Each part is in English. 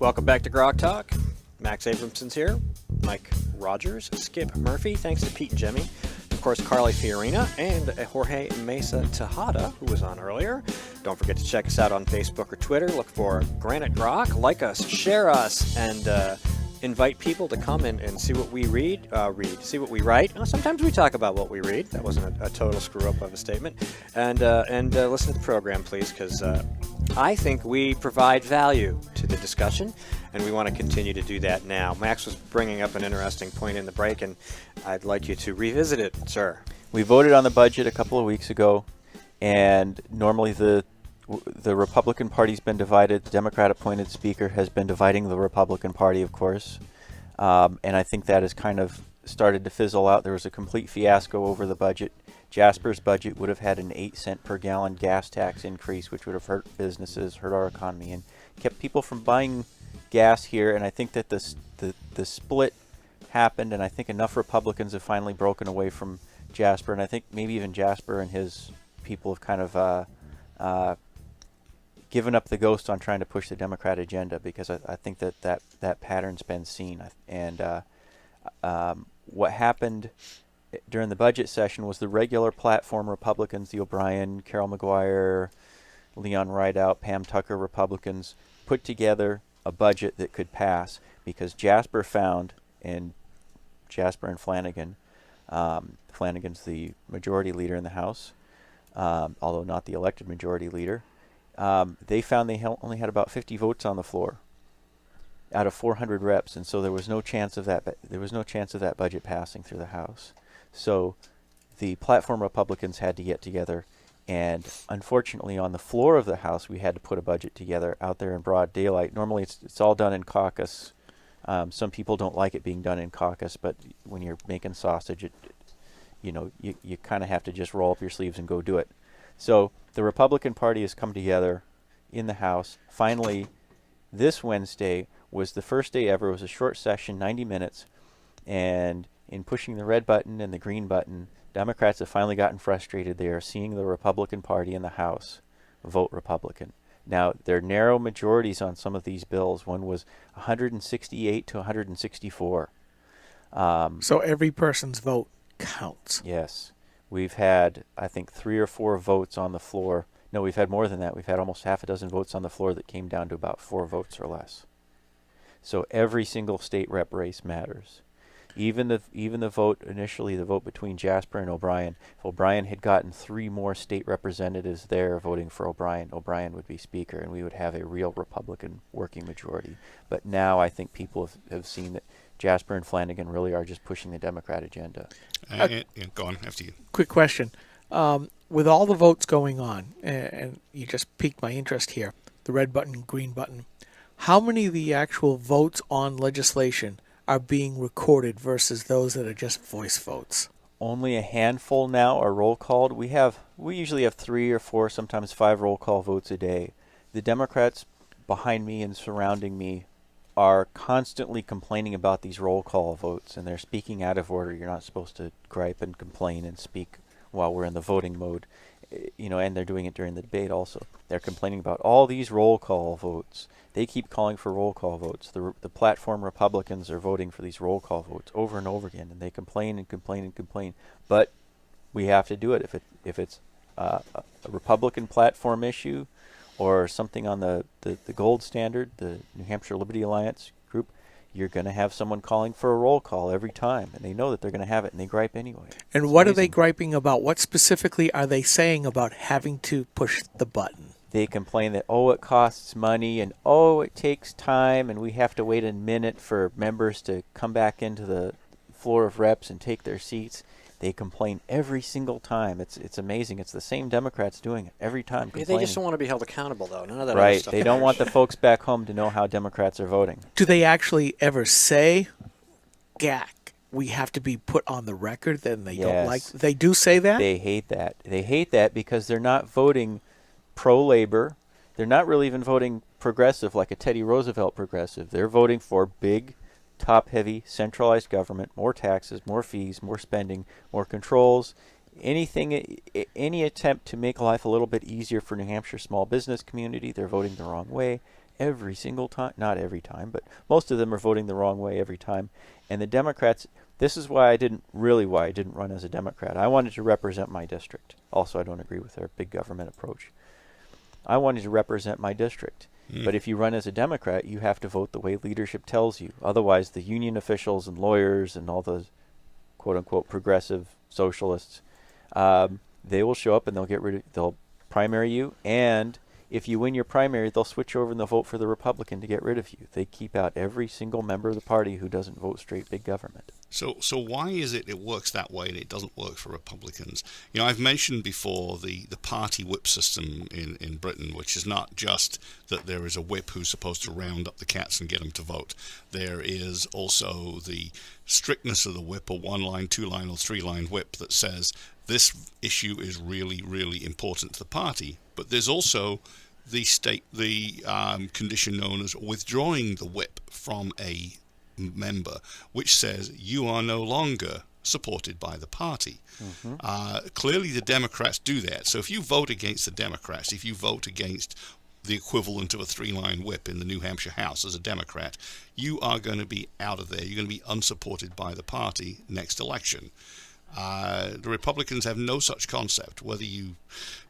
Welcome back to GrokTALK. Max Abramson's here. Mike Rogers, Skip Murphy. Thanks to Pete and Jimmy. Of course, Carly Fiorina and Jorge Mesa Tejada, who was on earlier. Don't forget to check us out on Facebook or Twitter. Look for Granite Grok. Like us, share us, and invite people to come and see what we see what we write. Sometimes we talk about what we read. That wasn't a total screw-up of a statement. And listen to the program, please, because I think we provide value to the discussion, and we want to continue to do that now. Max was bringing up an interesting point in the break, and I'd like you to revisit it, sir. We voted on the budget a couple of weeks ago, and normally the Republican Party's been divided. The Democrat-appointed Speaker has been dividing the Republican Party, of course, and I think that has kind of started to fizzle out. There was a complete fiasco over the budget. Jasper's budget would have had an 8-cent per gallon gas tax increase, which would have hurt businesses, hurt our economy, and kept people from buying gas here. And I think that the split happened, and I think enough Republicans have finally broken away from Jasper, and I think maybe even Jasper and his people have kind of given up the ghost on trying to push the Democrat agenda, because I think that pattern's been seen. And what happened during the budget session was the regular platform Republicans, the O'Brien, Carol Maguire, Leon Rideout, Pam Tucker Republicans, put together a budget that could pass, because Jasper and Flanagan, Flanagan's the majority leader in the House, although not the elected majority leader, they found they only had about 50 votes on the floor out of 400 reps, and so there was no chance of that. There was no chance of that budget passing through the House. So the platform Republicans had to get together, and unfortunately on the floor of the House we had to put a budget together out there in broad daylight. Normally it's all done in caucus. Some people don't like it being done in caucus, but when you're making sausage, you kind of have to just roll up your sleeves and go do it. So the Republican Party has come together in the House. Finally, this Wednesday was the first day ever. It was a short session, 90 minutes, and in pushing the red button and the green button, Democrats have finally gotten frustrated. They are seeing the Republican Party in the House vote Republican. Now, there are narrow majorities on some of these bills. One was 168 to 164. So every person's vote counts. Yes. We've had, I think, 3 or 4 votes on the floor. No, we've had more than that. We've had almost half a dozen votes on the floor that came down to about 4 votes or less. So every single state rep race matters. Even the vote initially, the vote between Jasper and O'Brien, if O'Brien had gotten 3 more state representatives there voting for O'Brien would be Speaker, and we would have a real Republican working majority. But now I think people have seen that Jasper and Flanagan really are just pushing the Democrat agenda. Go on, after you. Quick question. With all the votes going on, and you just piqued my interest here, the red button, green button, how many of the actual votes on legislation are being recorded versus those that are just voice votes? Only a handful now are roll called. We usually have 3 or 4, sometimes 5 roll call votes a day. The Democrats behind me and surrounding me are constantly complaining about these roll call votes, and they're speaking out of order. You're not supposed to gripe and complain and speak while we're in the voting mode, and they're doing it during the debate also. They're complaining about all these roll call votes. They keep calling for roll call votes. The platform Republicans are voting for these roll call votes over and over again, and they complain and complain and complain. But we have to do it. If it's a Republican platform issue or something on the gold standard, the New Hampshire Liberty Alliance group, you're going to have someone calling for a roll call every time, and they know that they're going to have it, and they gripe anyway. And It's what amazing. are they griping about? What specifically are they saying about having to push the button? They complain that, it costs money, and it takes time, and we have to wait a minute for members to come back into the floor of reps and take their seats. They complain every single time. It's amazing. It's the same Democrats doing it every time. They just don't want to be held accountable, though. None of that Right. other stuff They don't want the matters. folks back home to know how Democrats are voting. Do they actually ever say, "Gack, we have to be put on the record"? Then they don't like. Yes. They do say that. They hate that. They hate that because they're not voting pro-labor. They're not really even voting progressive like a Teddy Roosevelt progressive. They're voting for big, top-heavy, centralized government, more taxes, more fees, more spending, more controls, any attempt to make life a little bit easier for New Hampshire small business community, they're voting the wrong way. every single time. Not every time, but most of them are voting the wrong way every time. And the Democrats, this is why I didn't run as a Democrat. I wanted to represent my district. Also, I don't agree with their big government approach. I wanted to represent my district. But if you run as a Democrat, you have to vote the way leadership tells you. Otherwise, the union officials and lawyers and all those quote-unquote progressive socialists, they will show up and they'll primary you. And if you win your primary, they'll switch over and they'll vote for the Republican to get rid of you. They keep out every single member of the party who doesn't vote straight big government. So why is it works that way and it doesn't work for Republicans? You know, I've mentioned before the party whip system in Britain, which is not just that there is a whip who's supposed to round up the cats and get them to vote. There is also the strictness of the whip, a 1-line, 2-line, or 3-line whip that says this issue is really, really important to the party. But there's also the condition known as withdrawing the whip from a member, which says you are no longer supported by the party. Clearly the Democrats do that. So if you vote against the Democrats, if you vote against the equivalent of a 3-line whip in the New Hampshire House as a Democrat, you are going to be out of there. You're going to be unsupported by the party next election. The Republicans have no such concept, whether you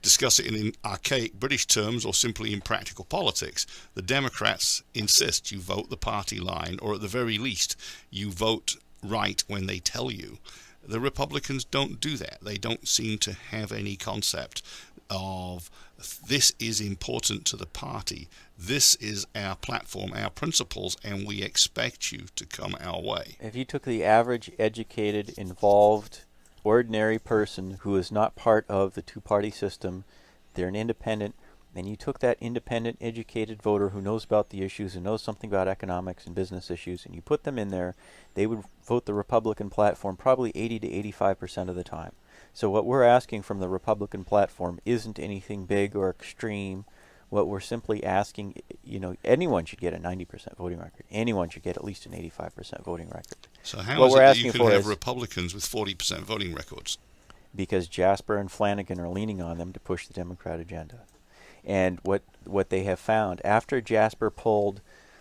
discuss it in archaic British terms or simply in practical politics. The Democrats insist you vote the party line, or at the very least, you vote right when they tell you. The Republicans don't do that. They don't seem to have any concept of this is important to the party. This is our platform, our principles, and we expect you to come our way. If you took the average educated, involved, ordinary person who is not part of the two-party system, they're an independent, and you took that independent, educated voter who knows about the issues and knows something about economics and business issues, and you put them in there, they would vote the Republican platform probably 80 to 85% of the time. So what we're asking from the Republican platform isn't anything big or extreme. What we're simply asking, anyone should get a 90% voting record. Anyone should get at least an 85% voting record. So how is it that you can have Republicans with 40% voting records? Because Jasper and Flanagan are leaning on them to push the Democrat agenda. And what they have found, after Jasper pulled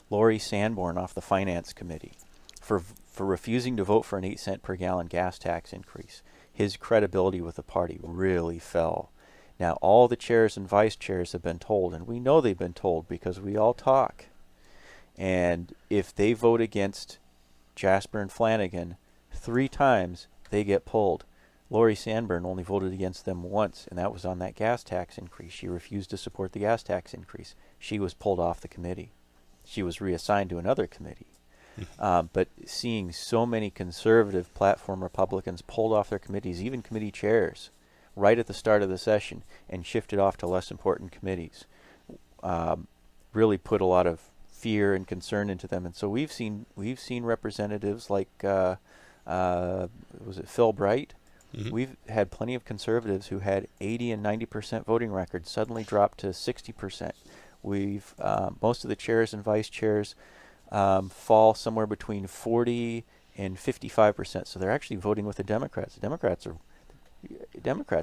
Lori Sanborn off the Finance Committee for refusing to vote for an 8-cent per gallon gas tax increase, his credibility with the party really fell. Now, all the chairs and vice chairs have been told, and we know they've been told because we all talk. And if they vote against Jasper and Flanagan 3 times, they get pulled. Lori Sanborn only voted against them once, and that was on that gas tax increase. She refused to support the gas tax increase. She was pulled off the committee. She was reassigned to another committee. But seeing so many conservative platform Republicans pulled off their committees, even committee chairs, right at the start of the session and shifted off to less important committees, really put a lot of fear and concern into them. And so we've seen representatives like was it Phil Bright? Mm-hmm. We've had plenty of conservatives who had 80 and 90% voting records suddenly drop to 60%. We've most of the chairs and vice chairs fall somewhere between 40 and 55%. So they're actually voting with the Democrats. Democrats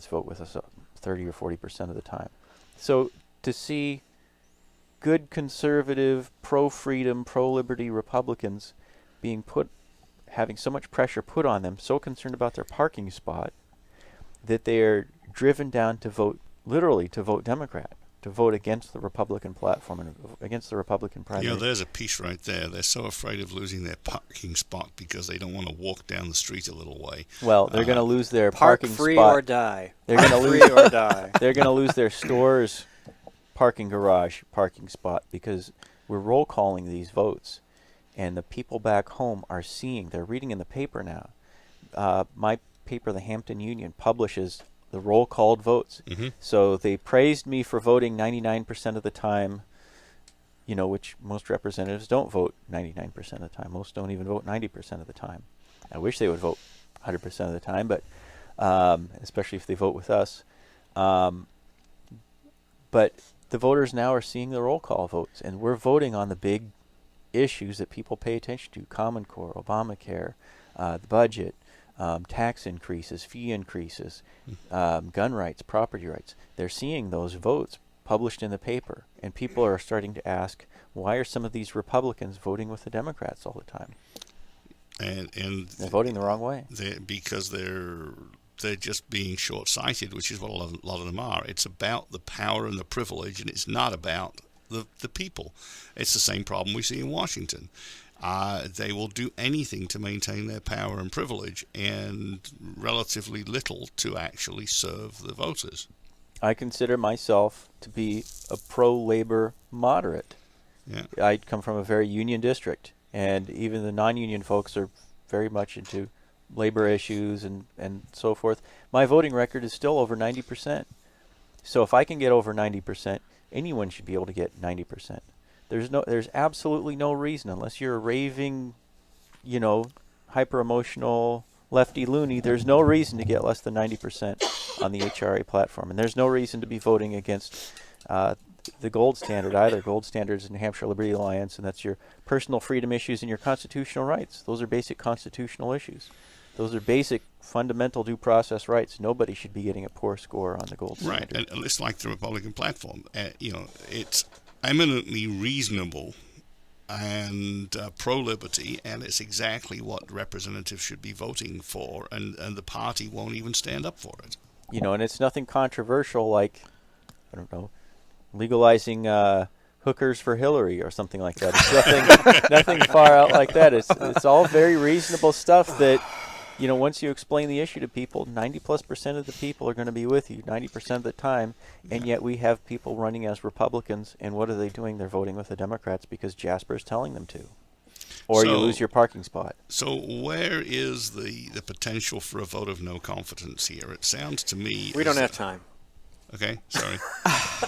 vote with us 30 or 40% of the time. So to see good conservative, pro-freedom, pro-liberty Republicans having so much pressure put on them, so concerned about their parking spot, that they are driven down to vote Democrat, to vote against the Republican platform and against the Republican primary. There's a piece right there. They're so afraid of losing their parking spot because they don't want to walk down the street a little way. Well, they're going to lose their parking spot. Park free or die. They're going to lose free or die. They're going to lose their store's parking garage parking spot because we're roll calling these votes. And the people back home they're reading in the paper now. My paper, the Hampton Union, publishes the roll called votes. Mm-hmm. So they praised me for voting 99% of the time, which most representatives don't vote 99% of the time. Most don't even vote 90% of the time. I wish they would vote 100% of the time, but especially if they vote with us. But the voters now are seeing the roll call votes, and we're voting on the big issues that people pay attention to: Common Core, Obamacare, the budget, tax increases, fee increases, gun rights, property rights. They're seeing those votes published in the paper, and people are starting to ask, why are some of these Republicans voting with the Democrats all the time? And They're voting the wrong way. Because they're just being short-sighted, which is what a lot of them are. It's about the power and the privilege, and it's not about the people. It's the same problem we see in Washington. They will do anything to maintain their power and privilege, and relatively little to actually serve the voters. I consider myself to be a pro-labor moderate. Yeah. I come from a very union district, and even the non-union folks are very much into labor issues and so forth. My voting record is still over 90%. So if I can get over 90%, anyone should be able to get 90%. There's absolutely no reason, unless you're a raving, hyper-emotional lefty loony, there's no reason to get less than 90% on the HRA platform. And there's no reason to be voting against the gold standard either. Gold standard is New Hampshire Liberty Alliance, and that's your personal freedom issues and your constitutional rights. Those are basic constitutional issues. Those are basic fundamental due process rights. Nobody should be getting a poor score on the gold standard. Right, and it's like the Republican platform. It's eminently reasonable and pro-liberty, and it's exactly what representatives should be voting for, and the party won't even stand up for it. And it's nothing controversial like, I don't know, legalizing hookers for Hillary or something like that. It's nothing far out like that. It's all very reasonable stuff that, once you explain the issue to people, 90+% of the people are going to be with you 90% of the time, and yet we have people running as Republicans, and what are they doing? They're voting with the Democrats because Jasper's telling them to. Or you lose your parking spot. So where is the potential for a vote of no confidence here? It sounds to me... We don't have time. Okay, sorry.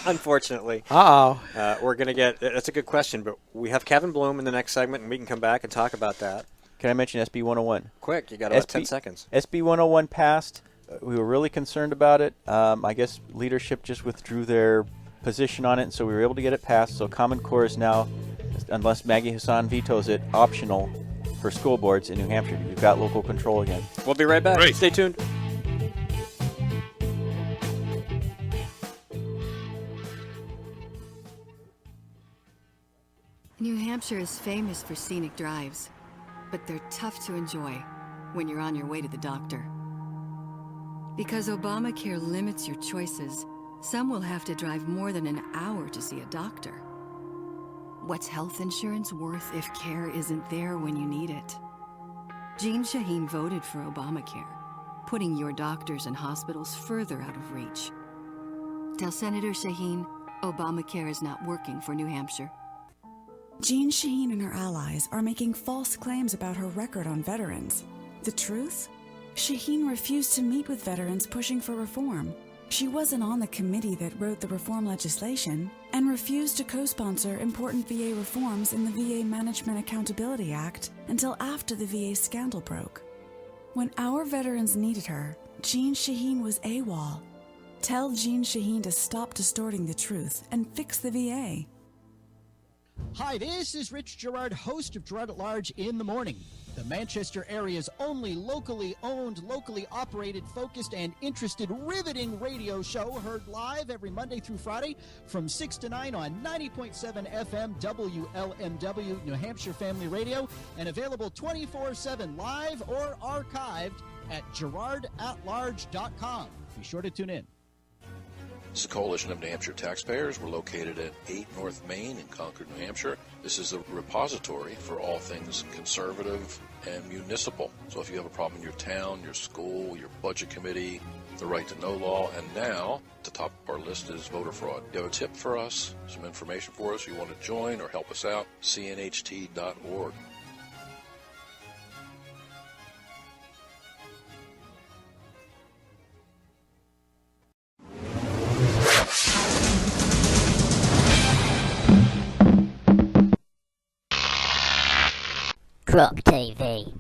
Unfortunately. Uh-oh. We're going to get... That's a good question, but we have Kevin Bloom in the next segment, and we can come back and talk about that. Can I mention SB 101? Quick, you got about 10 seconds. SB 101 passed. We were really concerned about it. I guess leadership just withdrew their position on it, and so we were able to get it passed. So Common Core is now, unless Maggie Hassan vetoes it, optional for school boards in New Hampshire. You've got local control again. We'll be right back. Great. Stay tuned. New Hampshire is famous for scenic drives, but they're tough to enjoy when you're on your way to the doctor. Because Obamacare limits your choices, some will have to drive more than an hour to see a doctor. What's health insurance worth if care isn't there when you need it? Jean Shaheen voted for Obamacare, putting your doctors and hospitals further out of reach. Tell Senator Shaheen Obamacare is not working for New Hampshire. Jean Shaheen and her allies are making false claims about her record on veterans. The truth? Shaheen refused to meet with veterans pushing for reform. She wasn't on the committee that wrote the reform legislation and refused to co-sponsor important VA reforms in the VA Management Accountability Act until after the VA scandal broke. When our veterans needed her, Jean Shaheen was AWOL. Tell Jean Shaheen to stop distorting the truth and fix the VA. Hi, this is Rich Gerard, host of Gerard at Large in the Morning, the Manchester area's only locally owned, locally operated, focused, and interested riveting radio show, heard live every Monday through Friday from 6 to 9 on 90.7 FM WLMW, New Hampshire Family Radio, and available 24/7 live or archived at GerardAtLarge.com. Be sure to tune in. This is a coalition of New Hampshire taxpayers. We're located at 8 North Main in Concord, New Hampshire. This is a repository for all things conservative and municipal. So if you have a problem in your town, your school, your budget committee, the right to know law, and now at the top of our list is voter fraud. You have a tip for us, some information for us, you want to join or help us out, cnht.org. GrokTV.